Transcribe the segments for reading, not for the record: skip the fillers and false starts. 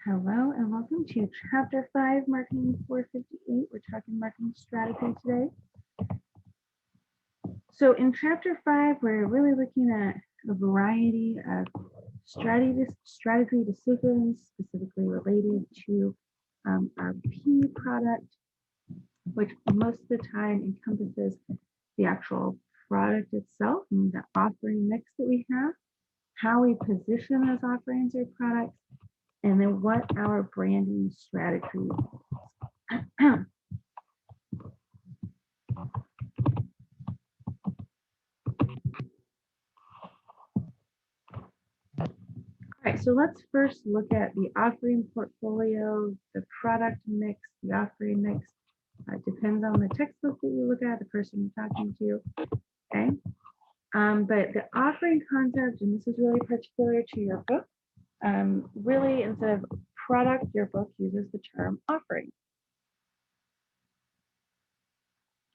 Hello and welcome to Chapter 5, Marketing 458. We're talking marketing strategy today. So in Chapter 5, we're really looking at a variety of strategy decisions specifically related to our P product, which most of the time encompasses the actual product itself and the offering mix that we have, how we position those offerings or products, and then what our branding strategy is. All right, so let's first look at the offering portfolio, the product mix, the offering mix. It depends on the textbook that you look at, the person you're talking to, okay? But the offering concept, and this is really particular to your book, really instead of product, your book uses the term offering.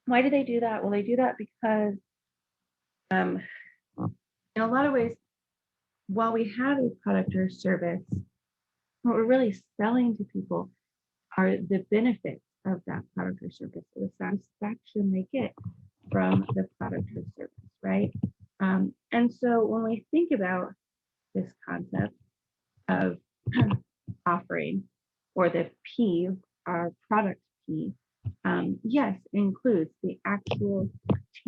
Why do they do that? Well, they do that because in a lot of ways, while we have a product or service, what we're really selling to people are the benefits of that product or service, the satisfaction they get from the product or service, right? And so when we think about this concept of offering, or the P, our product P, yes, includes the actual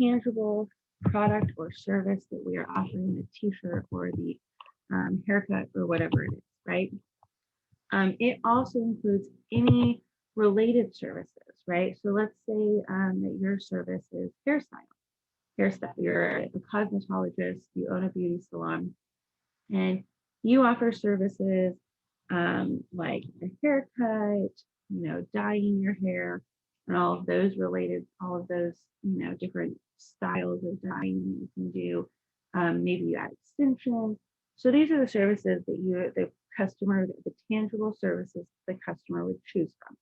tangible product or service that we are offering, the t-shirt or the haircut or whatever it is, right? It also includes any related services, right? So let's say that your service is hairstyle. You're a cosmetologist, you own a beauty salon, and you offer services like a haircut, dyeing your hair, and all of those, different styles of dyeing you can do. Maybe you add extensions. So these are the services that the tangible services the customer would choose from,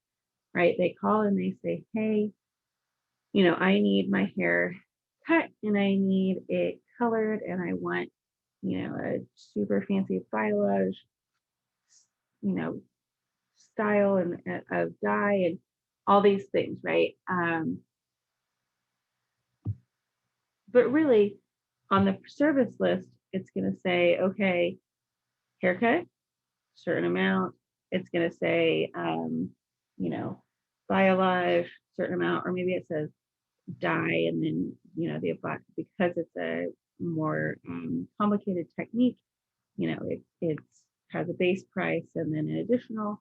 right? They call and they say, hey, I need my hair cut and I need it colored and I want, a super fancy balayage, style and of dye and all these things, right? But really, on the service list, it's going to say, okay, haircut, certain amount. It's going to say, balayage, certain amount, or maybe it says dye, and then because it's a more complicated technique, it has a base price and then an additional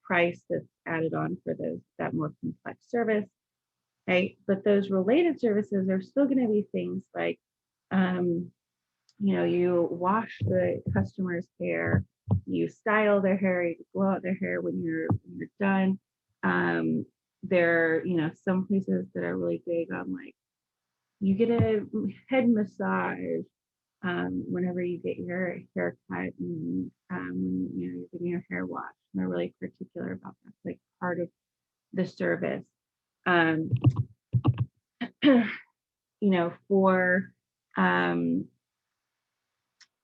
price that's added on for that more complex service. Okay, but those related services are still going to be things like, you wash the customer's hair, you style their hair, you blow out their hair when you're done. There are, some places that are really big on like, you get a head massage whenever you get your hair cut and when you're getting your hair washed. And they're really particular about that, like part of the service.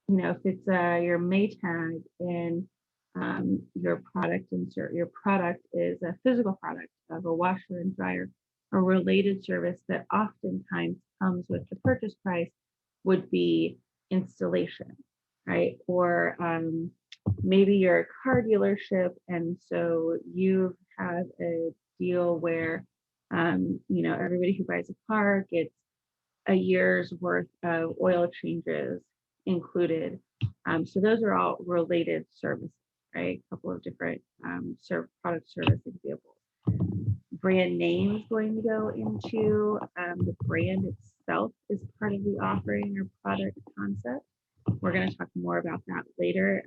If it's your Maytag and your product insert, your product is a physical product of a washer and dryer, a related service that oftentimes comes with the purchase price would be installation, right? Or maybe you're a car dealership, and so you have a deal where, everybody who buys a car gets a year's worth of oil changes included. So those are all related services, right? A couple of different product service examples. Brand name is going to go into the brand itself is part of the offering or product concept. We're going to talk more about that later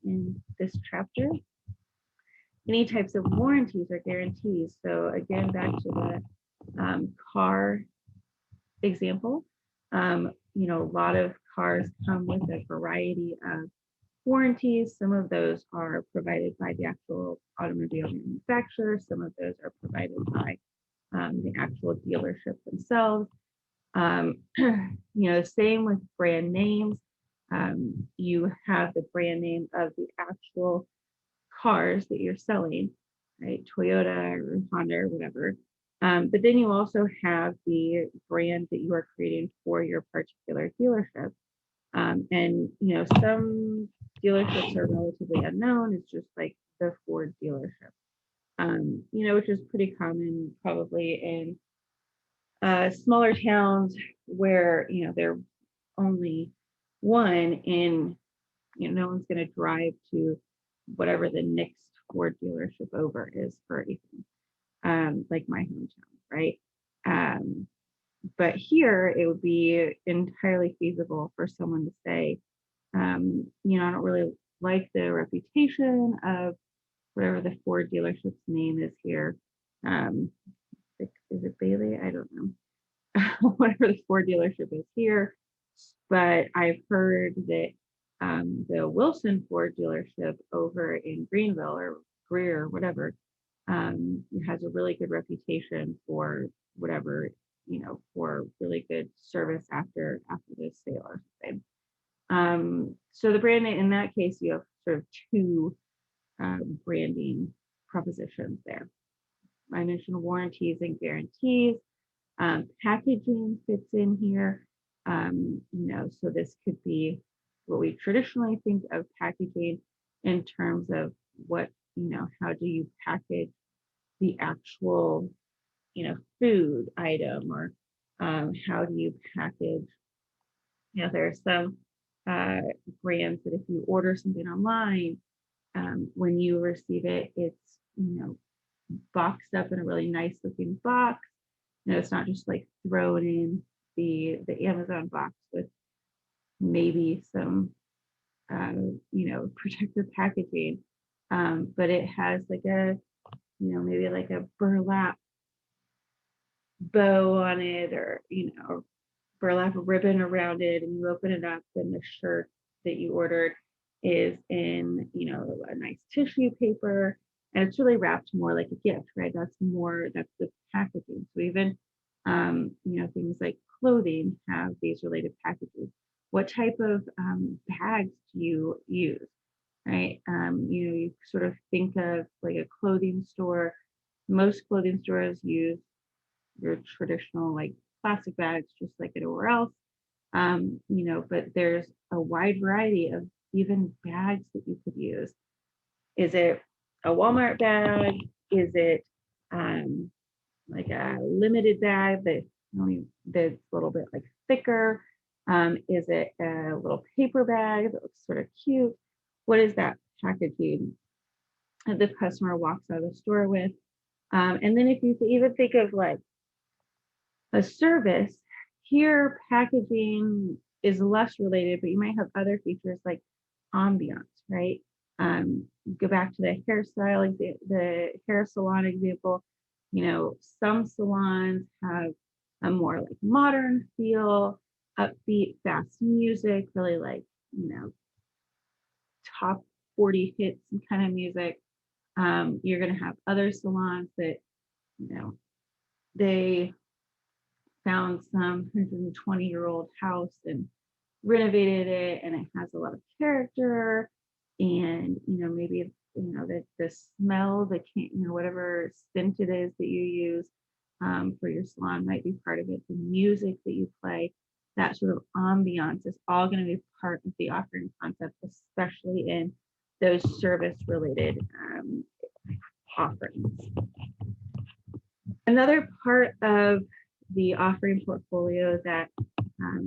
in this chapter. Any types of warranties or guarantees. So again, back to the car example, a lot of cars come with a variety of warranties. Some of those are provided by the actual automobile manufacturer. Some of those are provided by the actual dealership themselves. Same with brand names. You have the brand name of the actual cars that you're selling, right? Toyota or Honda or whatever. But then you also have the brand that you are creating for your particular dealership. And some dealerships are relatively unknown. It's just like the Ford dealership, which is pretty common probably in smaller towns where they're only one, and no one's going to drive to whatever the next Ford dealership over is for anything, like my hometown, right? But here it would be entirely feasible for someone to say, I don't really like the reputation of whatever the Ford dealership's name is here. Is it Bailey? I don't know. Whatever the Ford dealership is here. But I've heard that the Wilson Ford dealership over in Greenville or Greer or whatever has a really good reputation for whatever, for really good service after the sale or something. So the branding, in that case, you have sort of two branding propositions there. I mentioned warranties and guarantees. Packaging fits in here. So this could be what we traditionally think of packaging in terms of what, how do you package the actual, food item, or how do you package, there are some brands that if you order something online, when you receive it, it's, boxed up in a really nice looking box. It's not just like thrown in the Amazon box with maybe some, protective packaging, but it has like a, maybe like a burlap bow on it, or, burlap ribbon around it, and you open it up and the shirt that you ordered is in, a nice tissue paper, and it's really wrapped more like a gift, right? That's the packaging. So even, things like clothing have these related packaging. What type of bags do you use, right? You sort of think of like a clothing store. Most clothing stores use your traditional like plastic bags, just like anywhere else. But there's a wide variety of even bags that you could use. Is it a Walmart bag? Is it like a limited bag that's a little bit like thicker? Is it a little paper bag that looks sort of cute? What is that packaging that the customer walks out of the store with? And then if you even think of like a service, here packaging is less related, but you might have other features like ambiance, right? Go back to the hairstyle, the hair salon example. Some salons have a more like modern feel, upbeat, fast music, really like, top 40 hits kind of music. You're going to have other salons that, they found some 120-year-old house and renovated it, and it has a lot of character, and maybe the smell, whatever scent it is that you use for your salon might be part of it. The music that you play, that sort of ambiance is all going to be part of the offering concept, especially in those service related offerings. Another part of the offering portfolio that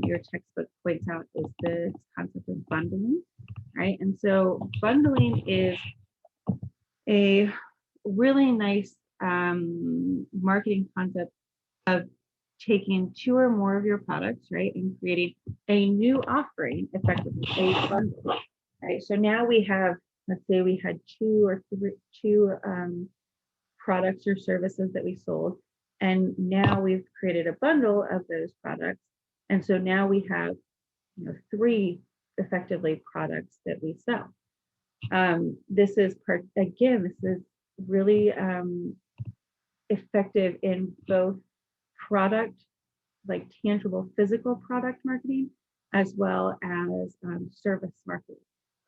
your textbook points out is the concept of bundling, right? And so bundling is a really nice marketing concept of taking two or more of your products, right, and creating a new offering, effectively a bundle, right? So now we have, let's say we had two products or services that we sold, and now we've created a bundle of those products, and so now we have three effectively products that we sell. This is really effective in both product, like tangible physical product marketing, as well as service marketing.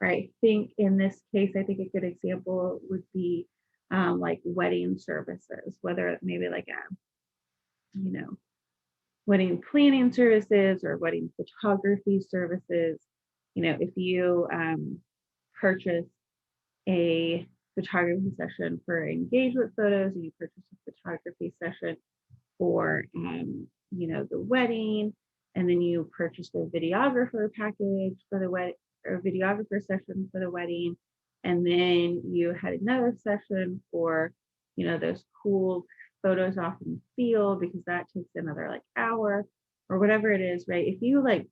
right? Think in this case, I think a good example would be like wedding services, whether maybe like a, you know, wedding planning services or wedding photography services. You know, if you purchase a photography session for engagement photos, and you purchase a photography session for, you know, the wedding, and then you purchase a videographer package for the wedding or videographer session for the wedding, and then you had another session for, you know, those cool photos off in the field because that takes another like hour or whatever it is, right? If you like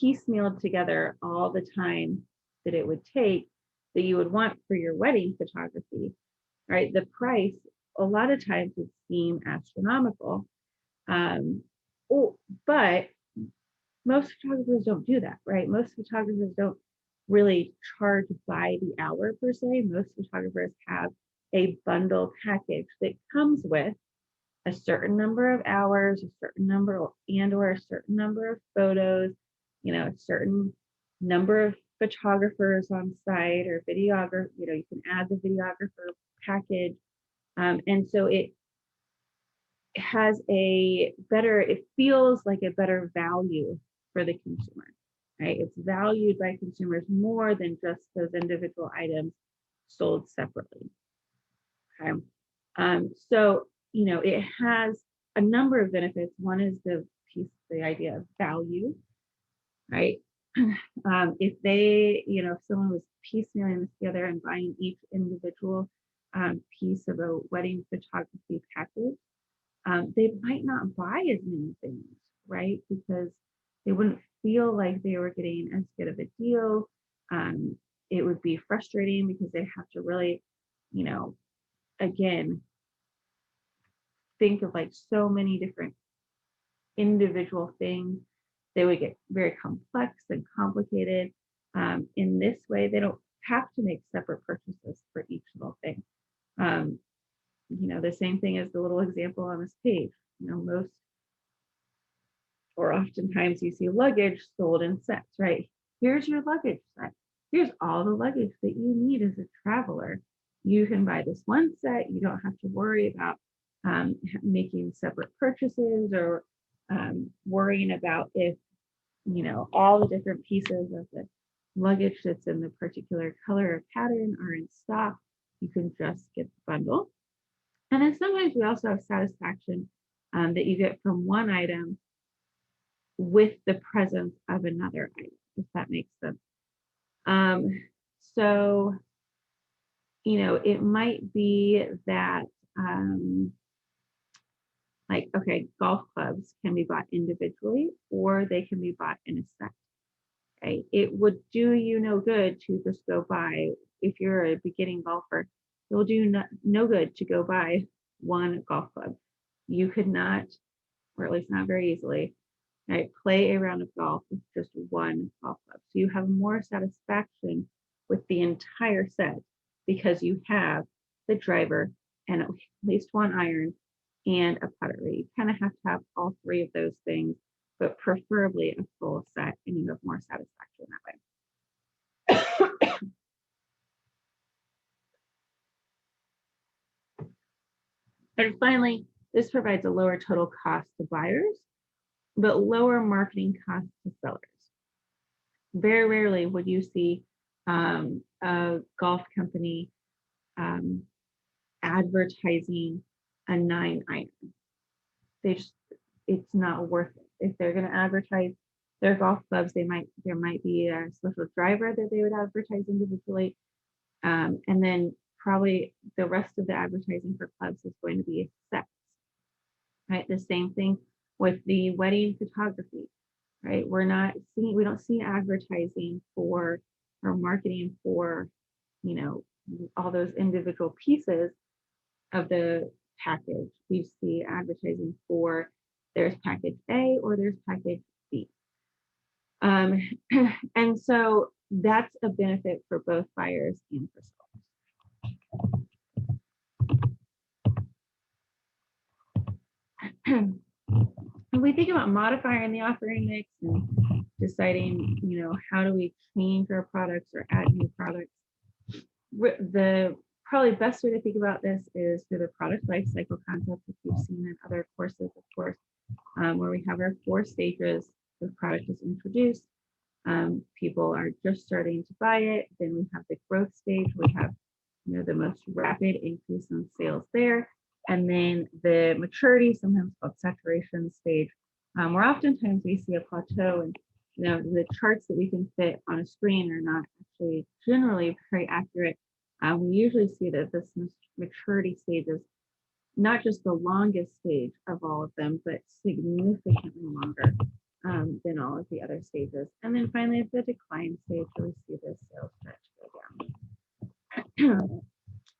piecemealed together all the time that it would take that you would want for your wedding photography, right? The price a lot of times would seem astronomical. Um, oh, but most photographers don't do that, right? Most photographers don't really charge by the hour per se. Most photographers have a bundle package that comes with a certain number of hours, a certain number and or a certain number of photos, you know, a certain number of photographers on site or videographer, you know, you can add the videographer package. And so it has a better, it feels like a better value for the consumer, right? It's valued by consumers more than just those individual items sold separately. Okay. So, you know, it has a number of benefits. One is the idea of value, right? If they, you know, if someone was piecemealing this together and buying each individual piece of a wedding photography package, they might not buy as many things, right? Because they wouldn't feel like they were getting as good of a deal. It would be frustrating because they have to really, you know, again, think of like so many different individual things. They would get very complex and complicated. In this way, they don't have to make separate purchases for each little thing. You know, the same thing as the little example on this page. You know, most or oftentimes you see luggage sold in sets, right? Here's your luggage set. Here's all the luggage that you need as a traveler. You can buy this one set. You don't have to worry about making separate purchases or worrying about if, you know, all the different pieces of the luggage that's in the particular color or pattern are in stock. You can just get the bundle. And then sometimes we also have satisfaction that you get from one item with the presence of another item, if that makes sense. So, you know, it might be that, like, okay, golf clubs can be bought individually or they can be bought in a set. Okay, it would do you no good to just go buy, if you're a beginning golfer, it will do no good to go buy one golf club. You could not, or at least not very easily, right, play a round of golf with just one golf club. So you have more satisfaction with the entire set because you have the driver and at least one iron and a putter. You kind of have to have all three of those things, but preferably a full set, and you have more satisfaction that way. And finally, this provides a lower total cost to buyers, but lower marketing costs to sellers. Very rarely would you see a golf company advertising a 9-iron. It's not worth it. If they're going to advertise their golf clubs, there might be a special driver that they would advertise individually, and then probably the rest of the advertising for clubs is going to be sets. Right, the same thing with the wedding photography. Right, we don't see advertising for or marketing for, you know, all those individual pieces of the package. We see advertising for there's package A or there's package B. And so that's a benefit for both buyers and for sellers. When we think about modifier in the offering mix and deciding, how do we change our products or add new products. The probably best way to think about this is through the product life cycle concept, which we've seen in other courses, of course, where we have our 4 stages. The product is introduced, people are just starting to buy it. Then we have the growth stage. We have, the most rapid increase in sales there. And then the maturity, sometimes called saturation stage, where oftentimes we see a plateau, and the charts that we can fit on a screen are not actually generally very accurate. We usually see that this maturity stage is not just the longest stage of all of them, but significantly longer than all of the other stages. And then finally, the decline stage, where we see the sales start to go down.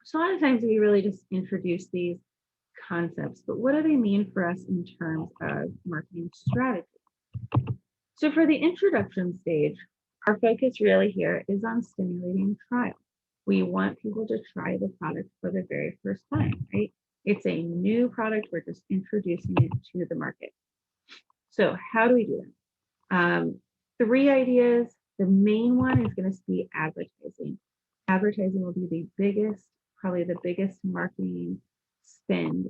So a lot of times we really just introduce these concepts, but what do they mean for us in terms of marketing strategy? So for the introduction stage, our focus really here is on stimulating trial. We want people to try the product for the very first time, right? It's a new product. We're just introducing it to the market. So how do we do that? 3 ideas. The main one is going to be advertising. Advertising will be the biggest, probably the biggest marketing spend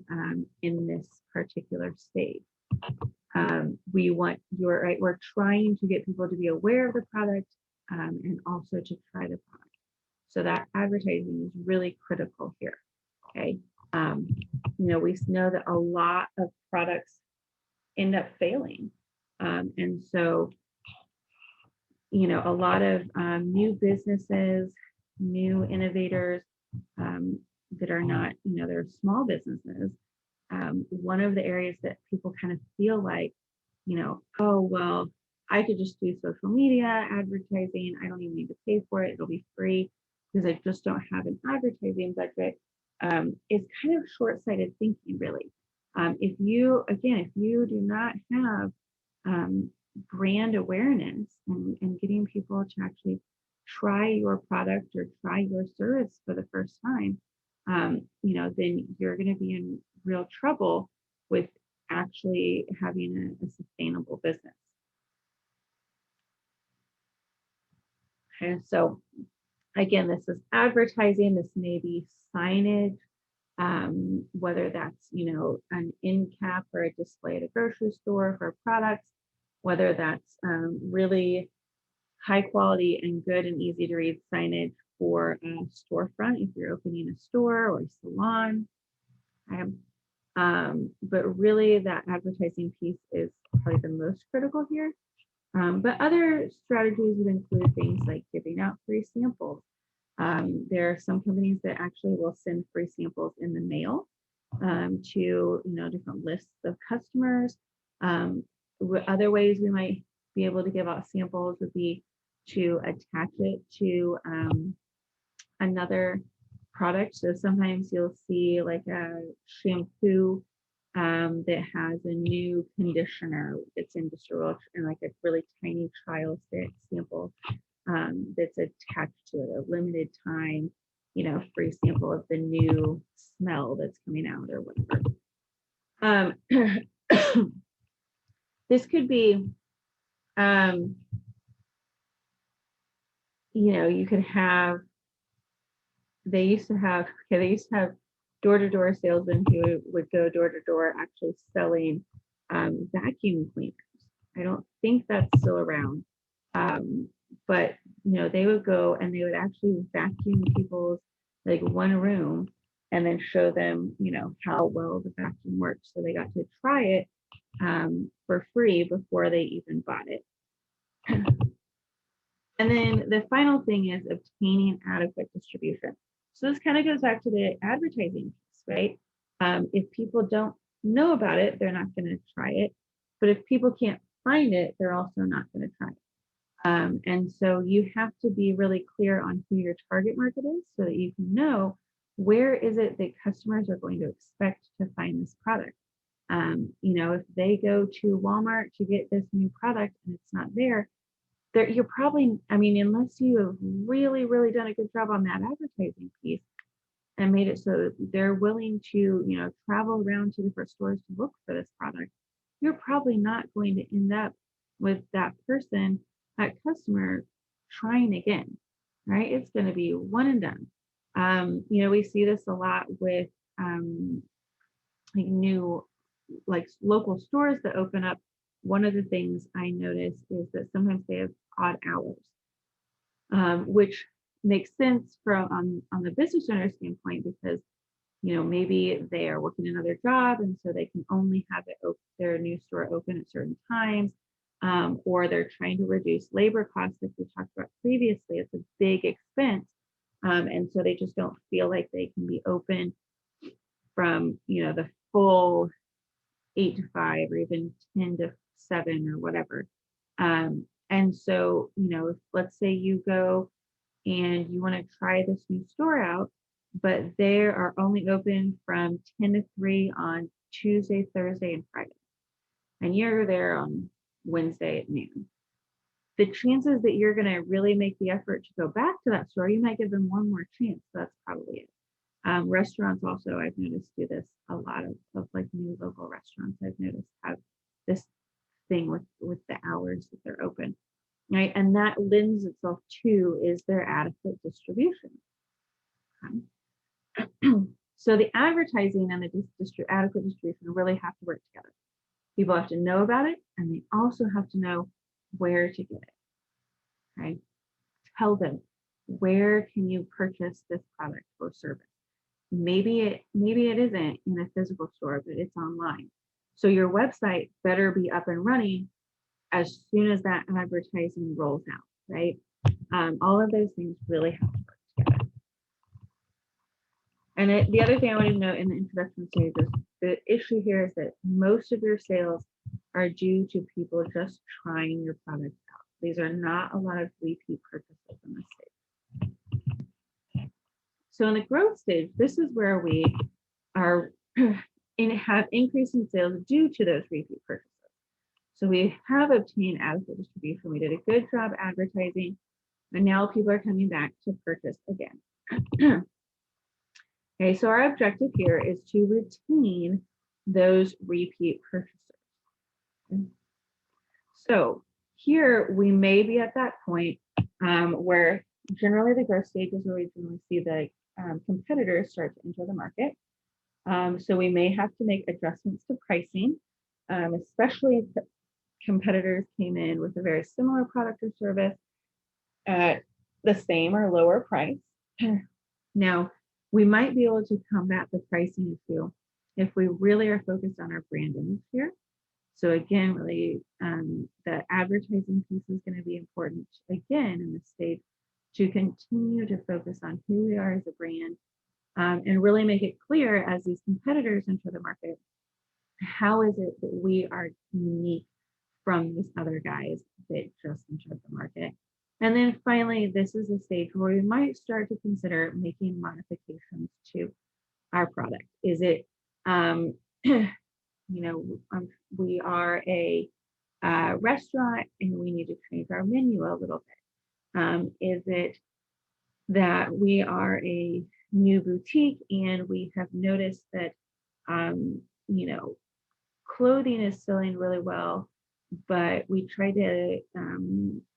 in this particular stage. We're trying to get people to be aware of the product and also to try the product. So that advertising is really critical here. Okay. We know that a lot of products end up failing. And so, a lot of new businesses, new innovators that are not, they're small businesses. One of the areas that people kind of feel like, oh, well, I could just do social media advertising. I don't even need to pay for it. It'll be free because I just don't have an advertising budget. Is kind of short-sighted thinking, really. If you do not have brand awareness and getting people to actually try your product or try your service for the first time, then you're going to be in real trouble with actually having a sustainable business. Okay, so again, this is advertising. This may be signage, whether that's, an end cap or a display at a grocery store for products, whether that's really high quality and good and easy to read signage for a storefront if you're opening a store or a salon. But really that advertising piece is probably the most critical here. But other strategies would include things like giving out free samples. There are some companies that actually will send free samples in the mail to different lists of customers. Other ways we might be able to give out samples would be to attach it to another product. So sometimes you'll see like a shampoo that has a new conditioner that's in just like a really tiny trial sample that's attached to it, a limited time, free sample of the new smell that's coming out or whatever. This could be, you could have, they used to have door-to-door salesmen who would go door-to-door actually selling vacuum cleaners. I don't think that's still around. But they would go and they would actually vacuum people's like one room and then show them, how well the vacuum works. So they got to try it for free before they even bought it. And then the final thing is obtaining adequate distribution. So this kind of goes back to the advertising piece, right? If people don't know about it, they're not going to try it. But if people can't find it, they're also not going to try it. And so you have to be really clear on who your target market is so that you can know where is it that customers are going to expect to find this product. If they go to Walmart to get this new product and it's not there, you're probably, unless you have really, really done a good job on that advertising piece and made it so they're willing to, travel around to different stores to look for this product, you're probably not going to end up with that person, that customer trying again, right? It's going to be one and done. We see this a lot with like new, like local stores that open up. One of the things I notice is that sometimes they have odd hours, which makes sense on the business owner standpoint because maybe they are working another job and so they can only have their new store open at certain times, or they're trying to reduce labor costs like we talked about previously. It's a big expense, and so they just don't feel like they can be open from the full 8 to 5 or even 10 to 7 or whatever. And so if, let's say you go and you want to try this new store out, but they are only open from 10 to 3 on Tuesday, Thursday, and Friday, and you're there on Wednesday at noon. The chances that you're going to really make the effort to go back to that store, you might give them one more chance. That's probably it. Restaurants also, I've noticed, do this a lot of like new local restaurants. I've noticed have this thing with the hours that they're open, right? And that lends itself to is there adequate distribution. So the advertising and the adequate distribution really have to work together. People have to know about it, and they also have to know where to get it, right? Tell them, where can you purchase this product or service? Maybe it isn't in a physical store, but it's online. So your website better be up and running as soon as that advertising rolls out, right? All of those things really have to work together. And the other thing I want to note in the introduction stage is the issue here is that most of your sales are due to people just trying your product out. These are not a lot of repeat purchases in this stage. So in the growth stage, this is where we are have increasing sales due to those repeat purchases. So we have obtained adequate distribution. We did a good job advertising, and now people are coming back to purchase again. Okay, so our objective here is to retain those repeat purchasers. So here we may be at that point where generally the growth stage is where we generally see the competitors start to enter the market. So we may have to make adjustments to pricing, especially if the competitors came in with a very similar product or service at the same or lower price. Now, we might be able to combat the pricing issue if we really are focused on our brand image here. So again, really, the advertising piece is going to be important again in this stage to continue to focus on who we are as a brand, and really make it clear as these competitors enter the market, how is it that we are unique from these other guys that just entered the market. And then finally, this is a stage where we might start to consider making modifications to our product. Is it, we are a restaurant and we need to change our menu a little bit? Is it that we are a new boutique and we have noticed that, clothing is selling really well, but we try to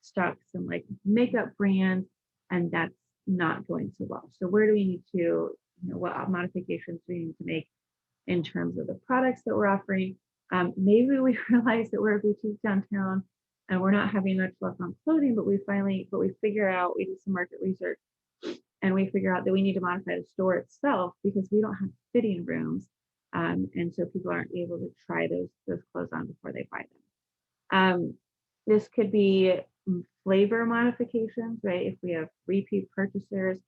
stock some like makeup brands and that's not going so well. So where do we need to, what modifications do we need to make in terms of the products that we're offering? Maybe we realize that we're a boutique downtown and we're not having much luck on clothing, but we figure out, we do some market research and we figure out that we need to modify the store itself because we don't have fitting rooms. And so people aren't able to try those clothes on before they buy them. This could be flavor modifications, right? If we have repeat purchasers,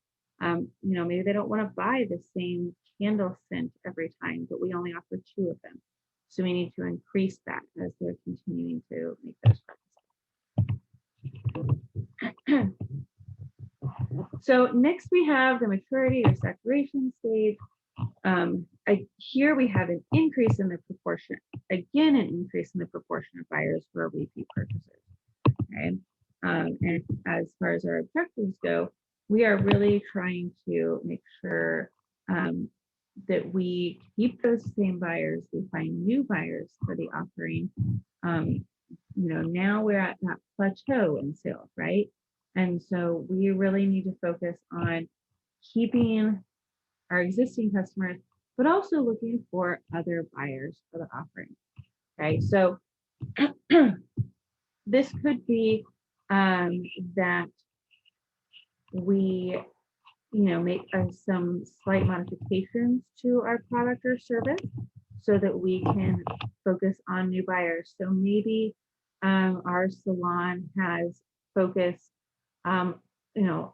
maybe they don't want to buy the same candle scent every time, but we only offer 2 of them. So we need to increase that as they're continuing to make those purchases. So next we have the maturity or saturation stage. Here we have an increase in the proportion, again, an increase in the proportion of buyers who are repeat purchasers. Okay. And as far as our objectives go, we are really trying to make sure that we keep those same buyers, we find new buyers for the offering, now we're at that plateau in sales, right? And so we really need to focus on keeping our existing customers, but also looking for other buyers for the offering, right? So this could be that we, make some slight modifications to our product or service so that we can focus on new buyers. So maybe our salon has focused, all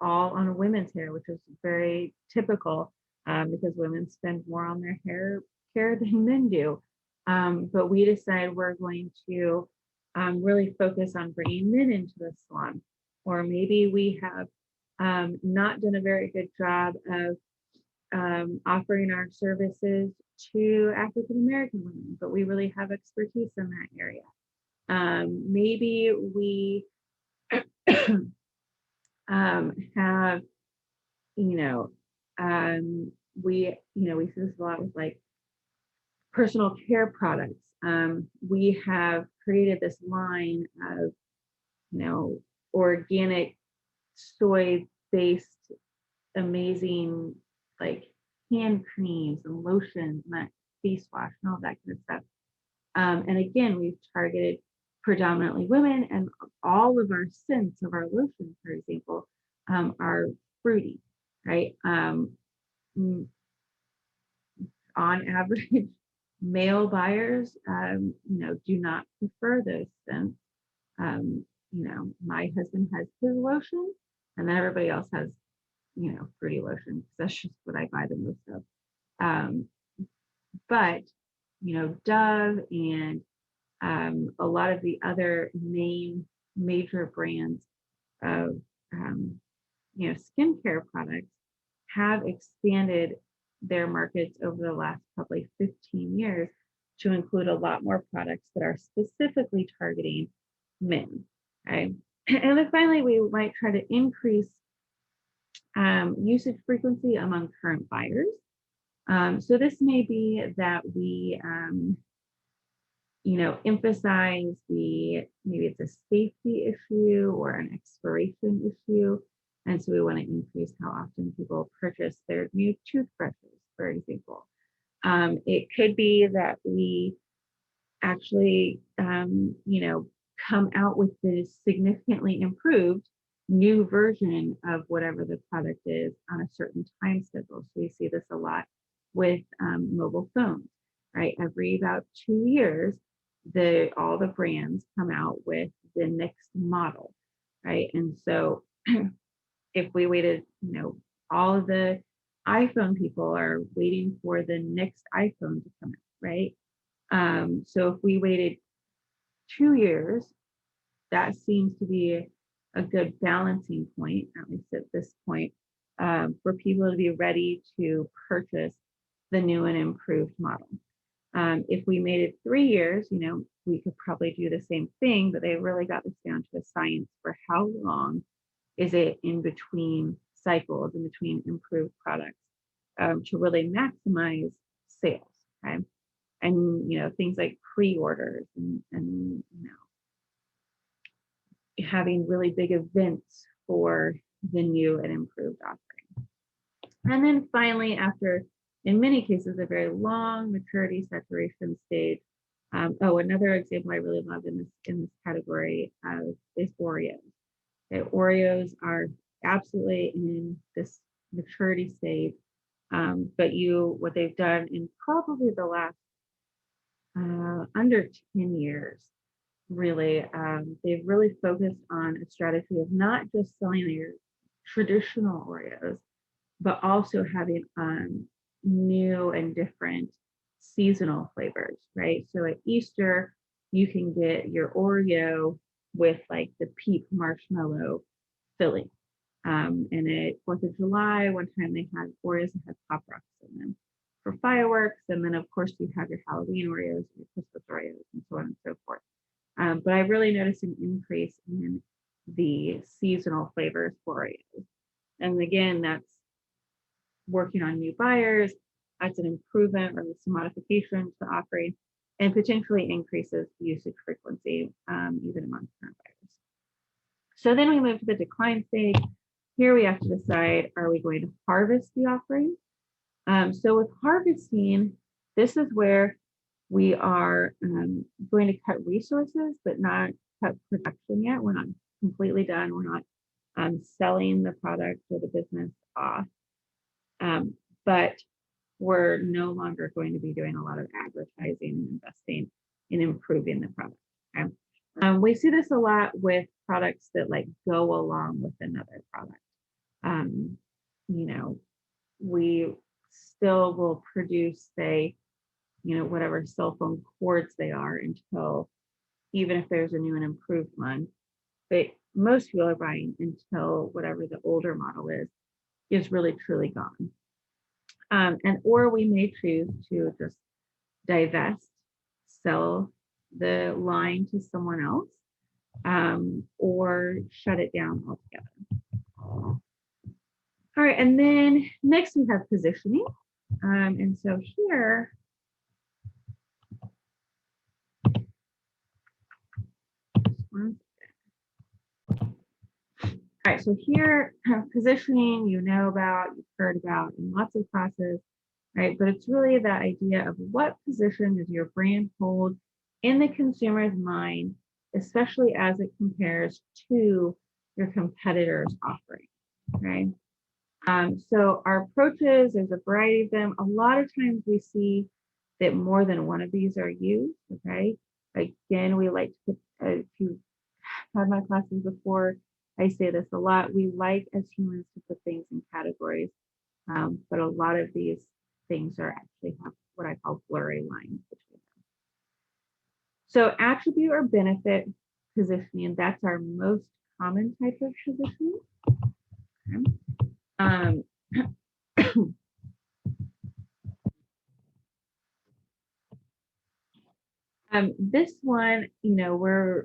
on women's hair, which is very typical because women spend more on their hair care than men do. But we decided we're going to really focus on bringing men into the salon. Or maybe we have not done a very good job of offering our services to African American women, but we really have expertise in that area. Maybe we have, we see this a lot with like personal care products. We have created this line of, organic soy-based amazing like hand creams and lotions and that face wash and all that kind of stuff. And again, we've targeted predominantly women, and all of our scents of our lotions, for example, are fruity, right? On average, male buyers, do not prefer those scents. My husband has his lotion, and then everybody else has, fruity lotion, because that's just what I buy the most of. But, Dove and a lot of the other major brands of, skincare products have expanded their markets over the last probably 15 years to include a lot more products that are specifically targeting men. Okay. And then finally, we might try to increase usage frequency among current buyers. So this may be that we, emphasize maybe it's a safety issue or an expiration issue. And so we want to increase how often people purchase their new toothbrushes, for example. It could be that we actually, come out with this significantly improved new version of whatever the product is on a certain time schedule. So we see this a lot with mobile phones, right? Every about 2 years, all the brands come out with the next model, right? And so if we waited, all of the iPhone people are waiting for the next iPhone to come out, right? So if we waited 2 years, that seems to be a good balancing point, at least at this point, for people to be ready to purchase the new and improved model. If we made it 3 years, we could probably do the same thing, but they really got this down to a science for how long is it in between cycles, in between improved products, to really maximize sales. Okay. And, things like pre-orders and having really big events for the new and improved offering. And then finally, after, in many cases, a very long maturity saturation stage. Another example I really love in this category is Oreos. Okay, Oreos are absolutely in this maturity stage, but what they've done in probably the last under 10 years, really, they've really focused on a strategy of not just selling your traditional Oreos, but also having new and different seasonal flavors, right? So at Easter, you can get your Oreo with like the peak marshmallow filling. And at 4th of July, one time they had Oreos that had Pop Rocks in them for fireworks. And then, of course, you have your Halloween Oreos, your Christmas Oreos, and so on and so forth. But I really noticed an increase in the seasonal flavors for Oreos. And again, that's working on new buyers. That's an improvement or some modification to the offering. and potentially increases usage frequency, even among current buyers. So then we move to the decline stage. Here we have to decide, are we going to harvest the offering? So with harvesting, this is where we are going to cut resources, but not cut production yet. We're not completely done. We're not selling the product or the business off. But we're no longer going to be doing a lot of advertising and investing in improving the product. Okay? We see this a lot with products that like go along with another product. You know, we still will produce, say, you know, whatever cell phone cords they are until, even if there's a new and improved one, but most people are buying until whatever the older model is really truly gone. And or we may choose to just divest, sell the line to someone else, or shut it down altogether. All right, and then next we have positioning. And so here, all right, so here, positioning, you know about, you've heard about in lots of classes, right? But it's really that idea of what position does your brand hold in the consumer's mind, especially as it compares to your competitor's offering, okay? So our approaches, there's a variety of them. A lot of times we see that more than one of these are used, okay? Again, we like to, if you had my classes before, I say this a lot, we like as humans to put things in categories, but a lot of these things are actually have what I call blurry lines between them. So attribute or benefit positioning, that's our most common type of positioning. Okay. This one, you know,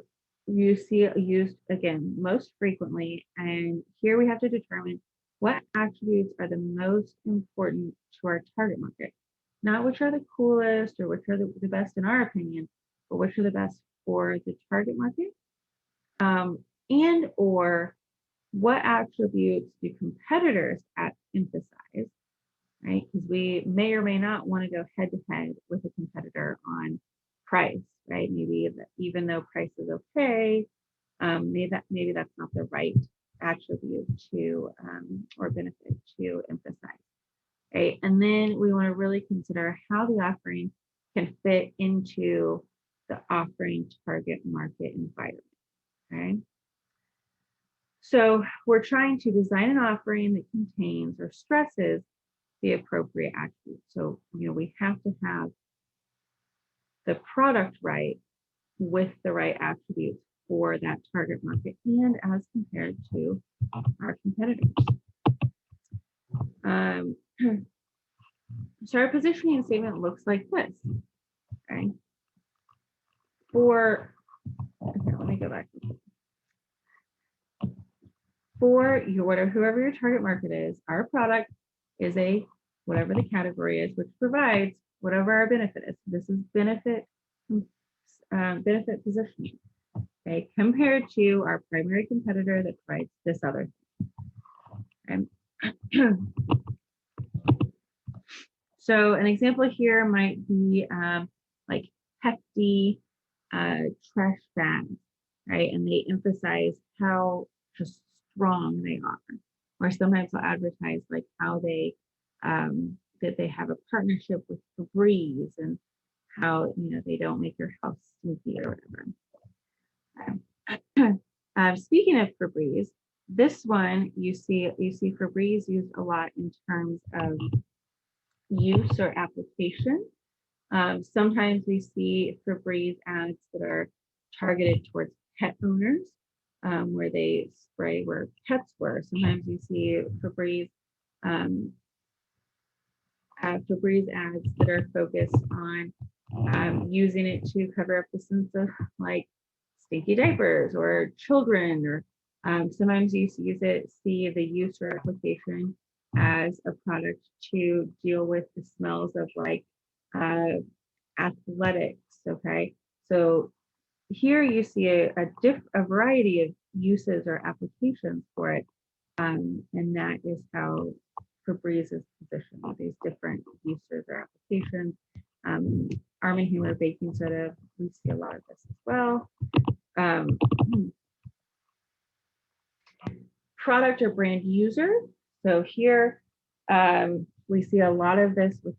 you see it used again most frequently, and here we have to determine what attributes are the most important to our target market, not which are the coolest or which are the best in our opinion, but which are the best for the target market, and or what attributes do competitors emphasize, right? Because we may or may not want to go head to head with a competitor on price, right? Maybe even though price is okay, maybe that's not the right attribute to or benefit to emphasize, right? And then we want to really consider how the offering can fit into the offering target market environment, okay? So we're trying to design an offering that contains or stresses the appropriate attributes. So, you know, we have to have the product right with the right attributes for that target market and as compared to our competitors. So our positioning statement looks like this, okay? Okay, let me go back. For whoever your target market is, our product is a, whatever the category is, which provides whatever our benefit is. This is benefit positioning, okay, compared to our primary competitor that provides this other thing. Okay. So an example here might be like hefty trash bags, right? And they emphasize how just strong they are. Or sometimes they'll advertise like how they that they have a partnership with Febreze and how, you know, they don't make your house stinky or whatever. Speaking of Febreze, this one you see Febreze used a lot in terms of use or application. Sometimes we see Febreze ads that are targeted towards pet owners, where they spray where pets were. Sometimes we see Febreze ads that are focused on using it to cover up the sense of like stinky diapers or children, or sometimes you see the use or application as a product to deal with the smells of like athletics okay? So here you see a variety of uses or applications for it, and that is how Febreze is positioned, these different uses or applications. Arm & Hammer baking soda, we see a lot of this as well. Product or brand user. So here we see a lot of this with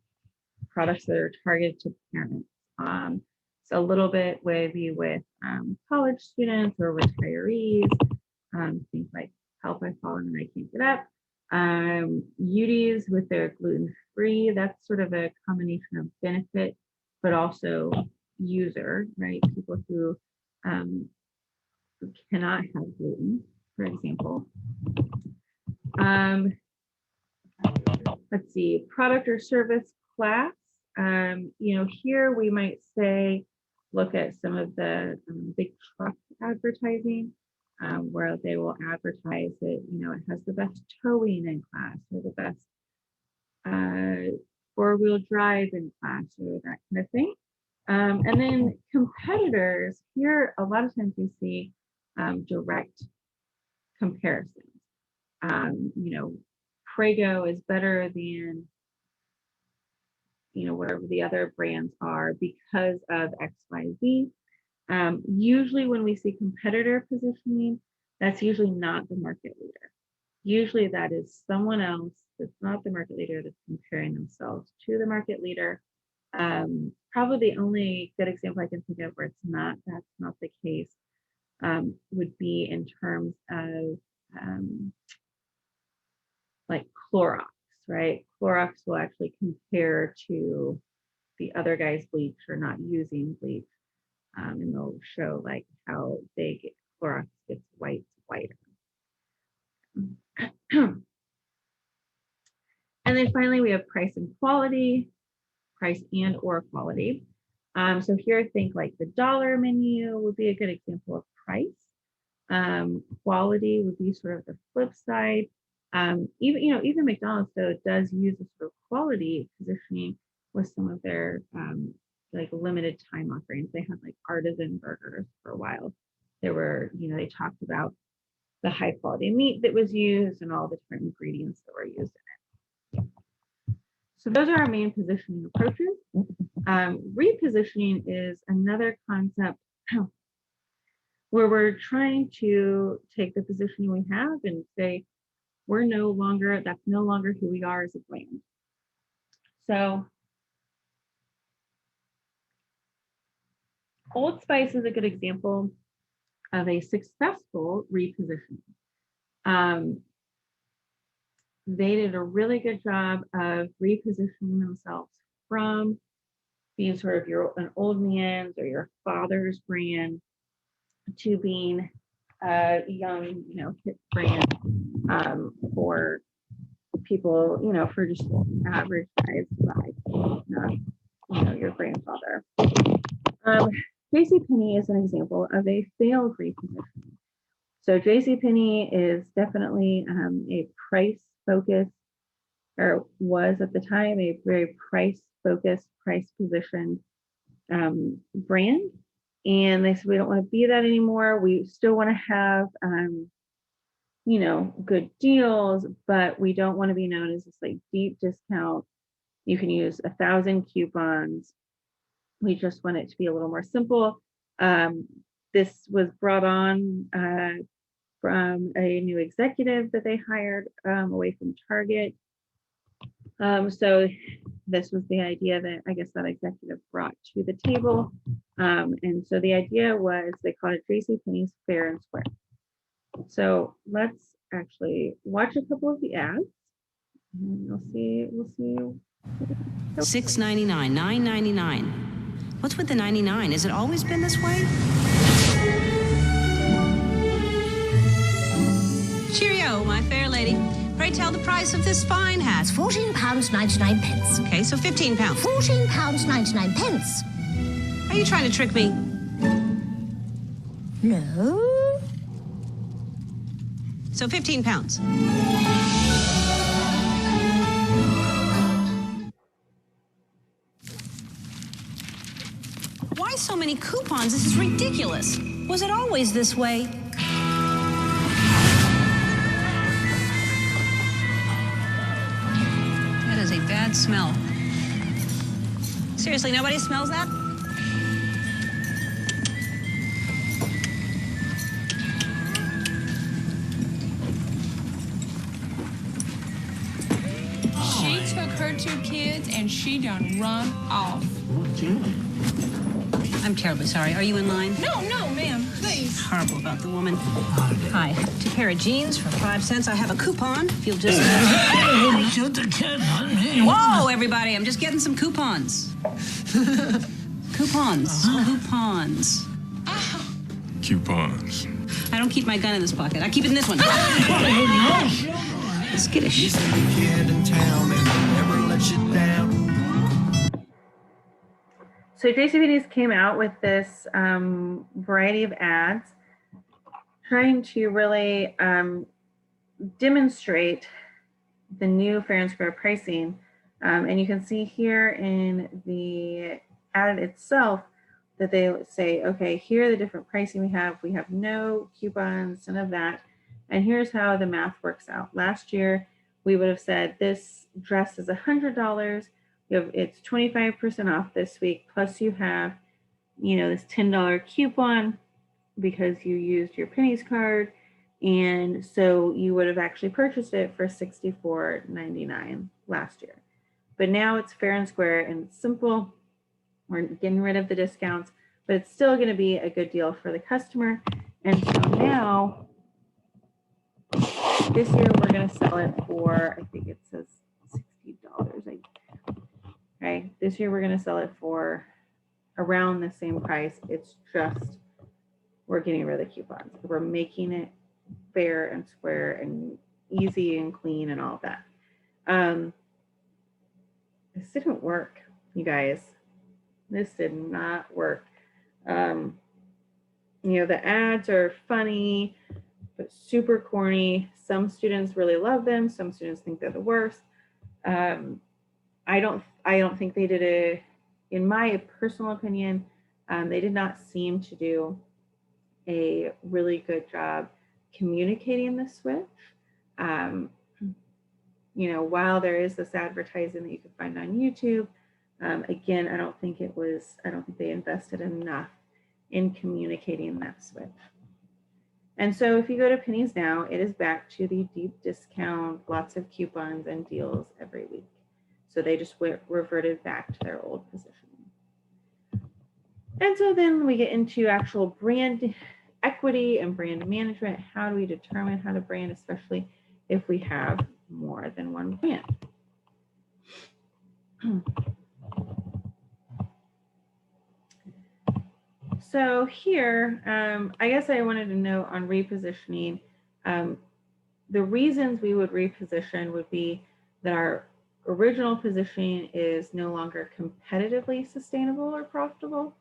products that are targeted to parents. So a little bit maybe with college students or retirees, things like Help I Fallen and I Can't Get Up. UDs with their gluten-free, that's sort of a combination of benefit, but also user, right? People who cannot have gluten, for example. Let's see, product or service class. Here we might say, look at some of the big truck advertising, where they will advertise that, it has the best towing in class or the best four-wheel drive in class or that kind of thing. And then competitors, here a lot of times we see direct comparisons. Prego is better than, whatever the other brands are because of XYZ. Usually when we see competitor positioning, that's usually not the market leader. Usually that is someone else that's not the market leader that's comparing themselves to the market leader. Probably the only good example I can think of where that's not the case would be in terms of like Clorox, right? Clorox will actually compare to the other guy's bleach or not using bleach, and they'll show like how Clorox gets whiter. And then finally, we have price and quality, price and or quality. So here, think like the dollar menu would be a good example of price. Quality would be sort of the flip side. Even McDonald's, though, does use a sort of quality positioning with some of their like limited time offerings. They had like artisan burgers for a while. There were, they talked about the high quality meat that was used and all the different ingredients that were used in it. So those are our main positioning approaches. Repositioning is another concept where we're trying to take the positioning we have and say, that's no longer who we are as a brand. So Old Spice is a good example of a successful repositioning. They did a really good job of repositioning themselves from being sort of an old man's or your father's brand to being a young, hip brand for people, for just average guys to buy, not, your grandfather. JCPenney is an example of a failed repositioning. So JCPenney is definitely a price-focused, or was at the time a very price-focused, price-positioned brand. And they said, we don't want to be that anymore. We still want to have, good deals, but we don't want to be known as this like deep discount. You can use 1,000 coupons. We just want it to be a little more simple. This was brought on from a new executive that they hired away from Target. So this was the idea that I guess that executive brought to the table. And so the idea was they called it JCPenney's Fair and Square. So let's actually watch a couple of the ads. And we'll see. $6.99, $9.99. What's with the 99? Has it always been this way? Cheerio, my fair lady. Pray tell the price of this fine hat. £14.99. Okay, so 15 pounds. £14.99. Are you trying to trick me? No. So 15 pounds. Why so many coupons? This is ridiculous. Was it always this way? That is a bad smell. Seriously, nobody smells that? She took her 2 kids and she done run off. I'm terribly sorry. Are you in line? No, ma'am, please. Horrible about the woman. Hi. 2 pair of jeans for 5 cents. I have a coupon. If you'll just... Shoot the kid on me. Whoa, everybody. I'm just getting some coupons. Coupons. Coupons. Coupons. I don't keep my gun in this pocket. I keep it in this one. Skittish. So JCPenney's came out with this variety of ads trying to really demonstrate the new fair and square pricing. And you can see here in the ad itself that they say, okay, here are the different pricing we have. We have no coupons, none of that. And here's how the math works out. Last year, we would have said this dress is $100. It's 25% off this week. Plus you have, this $10 coupon because you used your Pennies card. And so you would have actually purchased it for $64.99 last year. But now it's fair and square and it's simple. We're getting rid of the discounts, but it's still going to be a good deal for the customer. And so now, this year we're going to sell it for, I think it says $60. Okay, this year we're going to sell it for around the same price. It's just, we're getting rid of the coupons. We're making it fair and square and easy and clean and all of that. This didn't work, you guys. This did not work. The ads are funny, but super corny. Some students really love them. Some students think they're the worst. I don't think they did in my personal opinion, they did not seem to do a really good job communicating the switch. While there is this advertising that you can find on YouTube, again, I don't think they invested enough in communicating that switch. And so if you go to Pennies now, it is back to the deep discount, lots of coupons and deals every week. So they just reverted back to their old positioning. And so then we get into actual brand equity and brand management. How do we determine how to brand, especially if we have more than one brand? So here, I guess I wanted to note on repositioning, the reasons we would reposition would be that our original positioning is no longer competitively sustainable or profitable,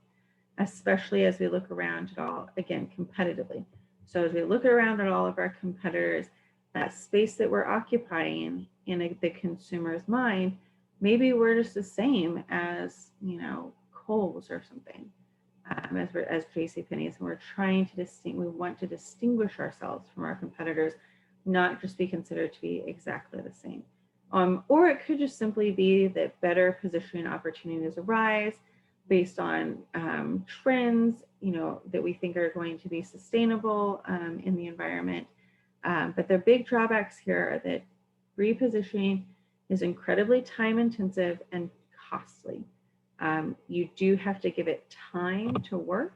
especially as we look around at all, again, competitively. So as we look around at all of our competitors, that space that we're occupying in the consumer's mind, maybe we're just the same as, Kohl's or something, as JCPenney's, and we're trying to we want to distinguish ourselves from our competitors, not just be considered to be exactly the same. Or it could just simply be that better positioning opportunities arise based on trends, that we think are going to be sustainable in the environment. But the big drawbacks here are that repositioning is incredibly time intensive and costly. You do have to give it time to work,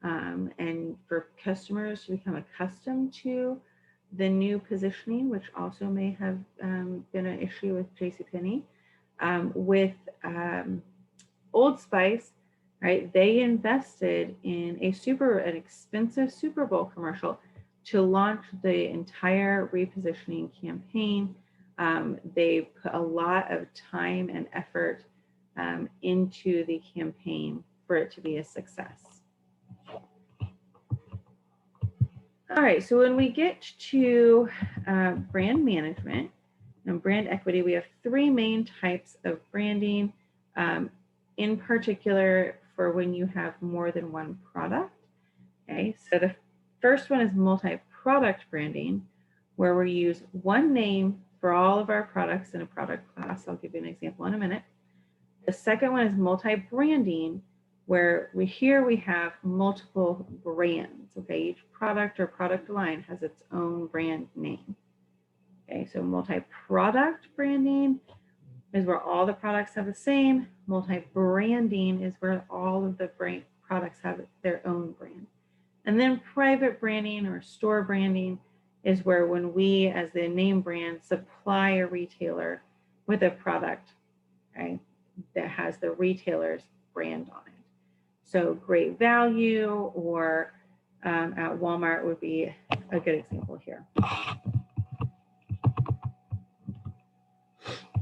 and for customers to become accustomed to the new positioning, which also may have been an issue with JCPenney. With Old Spice, right? They invested in an expensive Super Bowl commercial to launch the entire repositioning campaign. They put a lot of time and effort into the campaign for it to be a success. All right, so when we get to brand management and brand equity, we have three main types of branding. In particular, for when you have more than one product. Okay, so the first one is multi-product branding, where we use one name for all of our products in a product class. I'll give you an example in a minute. The second one is multi-branding, where we have multiple brands. Okay, each product or product line has its own brand name. Okay, so multi-product branding is where all the products have the same. Multi-branding is where all of the products have their own brand. And then private branding or store branding is where when we, as the name brand, supply a retailer with a product, okay, that has the retailer's brand on it. So Great Value or at Walmart would be a good example here.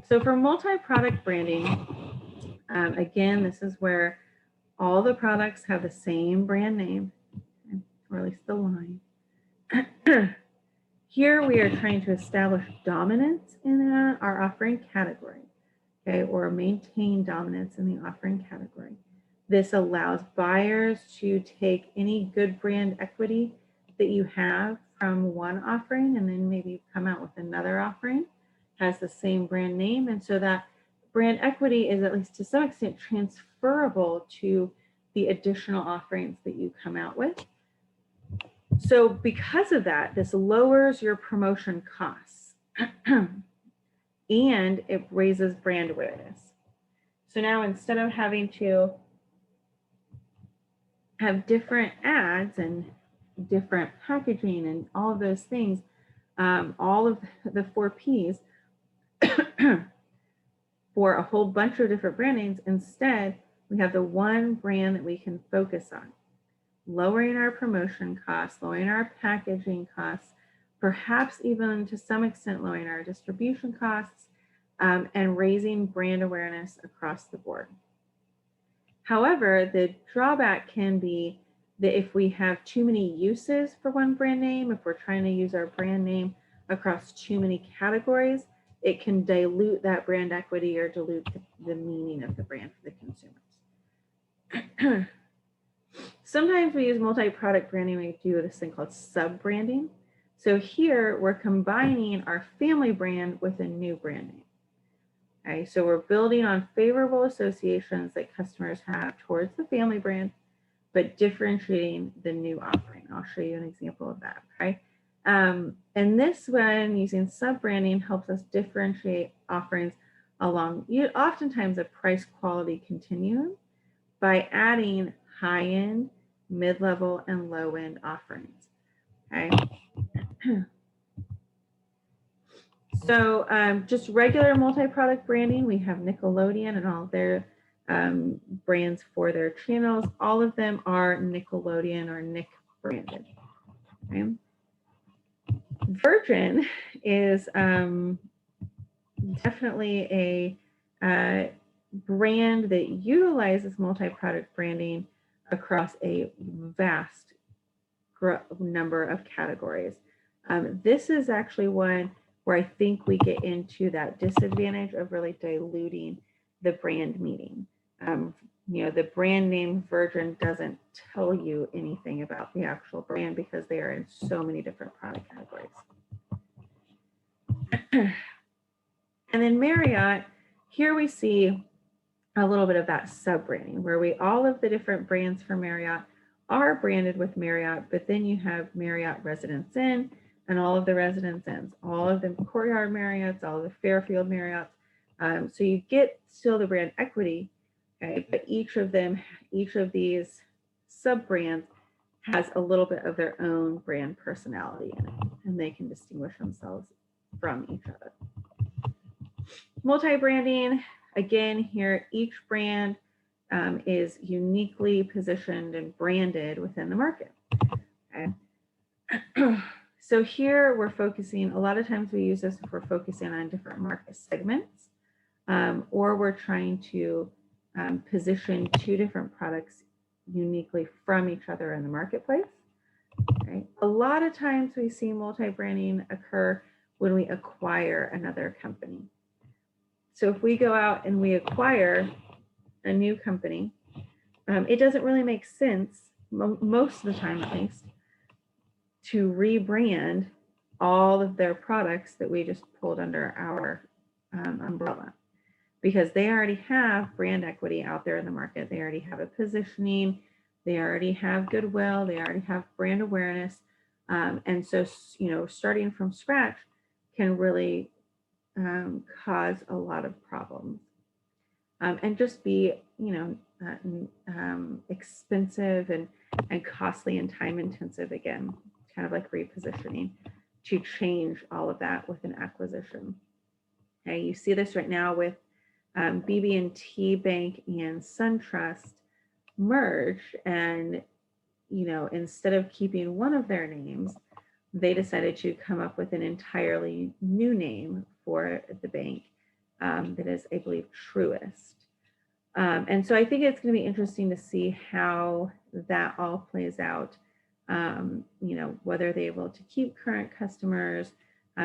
So for multi-product branding, again, this is where all the products have the same brand name, or at least the line. Here we are trying to establish dominance in our offering category, okay, or maintain dominance in the offering category. This allows buyers to take any good brand equity that you have from one offering and then maybe come out with another offering, has the same brand name. And so that brand equity is at least to some extent transferable to the additional offerings that you come out with. So because of that, this lowers your promotion costs and it raises brand awareness. So now instead of having to have different ads and different packaging and all of those things, all of the 4 Ps for a whole bunch of different brand names, instead we have the one brand that we can focus on, lowering our promotion costs, lowering our packaging costs, perhaps even to some extent lowering our distribution costs, and raising brand awareness across the board. However, the drawback can be that if we have too many uses for one brand name, if we're trying to use our brand name across too many categories, it can dilute that brand equity or dilute the meaning of the brand for the consumers. Sometimes we use multi-product branding. We do this thing called sub-branding. So here we're combining our family brand with a new brand name. Okay, so we're building on favorable associations that customers have towards the family brand, but differentiating the new offering. I'll show you an example of that. Okay, and this one using sub-branding helps us differentiate offerings along oftentimes a price quality continuum by adding high-end, mid-level, and low-end offerings. Okay. So just regular multi-product branding, we have Nickelodeon and all their brands for their channels. All of them are Nickelodeon or Nick branded. Okay. Virgin is definitely a brand that utilizes multi-product branding across a vast number of categories. This is actually one where I think we get into that disadvantage of really diluting the brand meaning. The brand name Virgin doesn't tell you anything about the actual brand because they are in so many different product categories. And then Marriott, here we see a little bit of that sub-branding where all of the different brands for Marriott are branded with Marriott, but then you have Marriott Residence Inn and all of the Residence Inns, all of the Courtyard Marriotts, all of the Fairfield Marriotts. So you get still the brand equity, okay, but each of these sub-brands has a little bit of their own brand personality in it, and they can distinguish themselves from each other. Multi-branding, again, here, each brand is uniquely positioned and branded within the market. Okay. So here we're focusing, a lot of times we use this if we're focusing on different market segments, or we're trying to position 2 different products uniquely from each other in the marketplace. Okay. A lot of times we see multi-branding occur when we acquire another company. So if we go out and we acquire a new company, it doesn't really make sense, most of the time at least, to rebrand all of their products that we just pulled under our umbrella, because they already have brand equity out there in the market. They already have a positioning, they already have goodwill, they already have brand awareness. And so, starting from scratch can really cause a lot of problems and just be, expensive and costly and time intensive again, kind of like repositioning, to change all of that with an acquisition. Okay, you see this right now with BB&T Bank and SunTrust merged, and instead of keeping one of their names, they decided to come up with an entirely new name for the bank that is, I believe, Truist. And so I think it's going to be interesting to see how that all plays out. Whether they're able to keep current customers.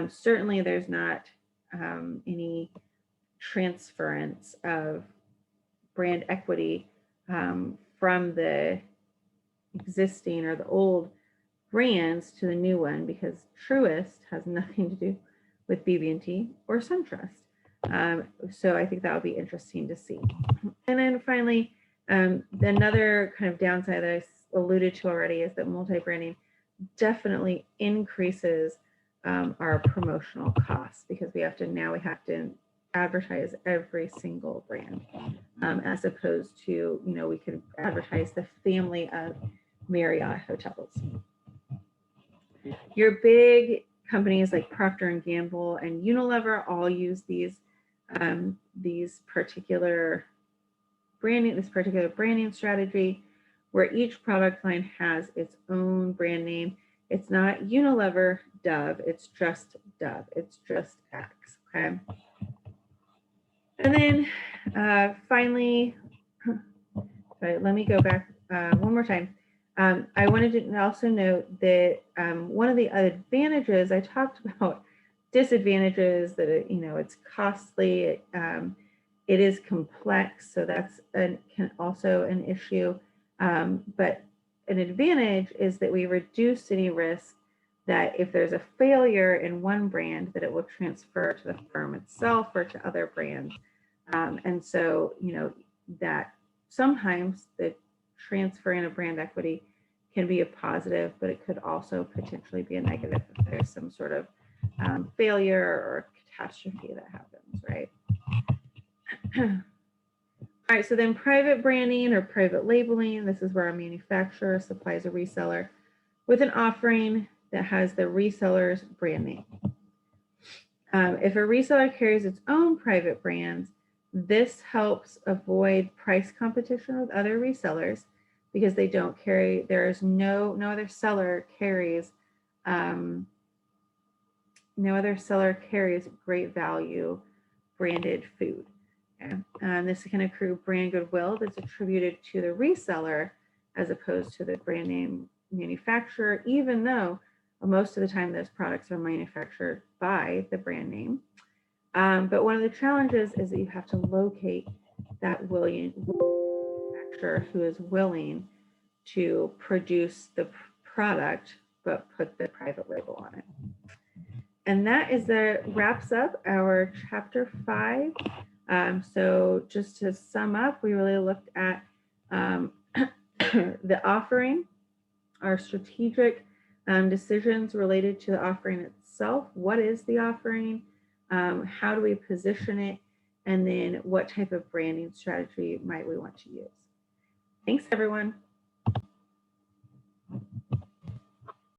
Certainly there's not any transference of brand equity from the existing or the old brands to the new one, because Truist has nothing to do with BB&T or SunTrust. So I think that will be interesting to see. And then finally, another kind of downside that I alluded to already is that multi-branding definitely increases our promotional costs, because we have to advertise every single brand, as opposed to, we could advertise the family of Marriott hotels. Your big companies like Procter & Gamble and Unilever all use this particular branding strategy, where each product line has its own brand name. It's not Unilever Dove, it's just Dove, it's just X, okay? And then finally, sorry, let me go back one more time. I wanted to also note that one of the advantages, I talked about disadvantages, that it's costly, it is complex, so that's also an issue. But an advantage is that we reduce any risk that if there's a failure in one brand, that it will transfer to the firm itself or to other brands. And so, that sometimes the transferring of brand equity can be a positive, but it could also potentially be a negative if there's some sort of failure or catastrophe that happens, right? All right, so then private branding or private labeling, this is where a manufacturer supplies a reseller with an offering that has the reseller's brand name. If a reseller carries its own private brands, this helps avoid price competition with other resellers, because they don't carry, there's no other seller carries great value branded food. Okay? This can accrue brand goodwill that's attributed to the reseller as opposed to the brand name manufacturer, even though most of the time those products are manufactured by the brand name. But one of the challenges is that you have to locate that manufacturer who is willing to produce the product but put the private label on it. And that wraps up our chapter 5. So just to sum up, we really looked at the offering, our strategic decisions related to the offering itself. What is the offering? How do we position it? And then what type of branding strategy might we want to use? Thanks, everyone.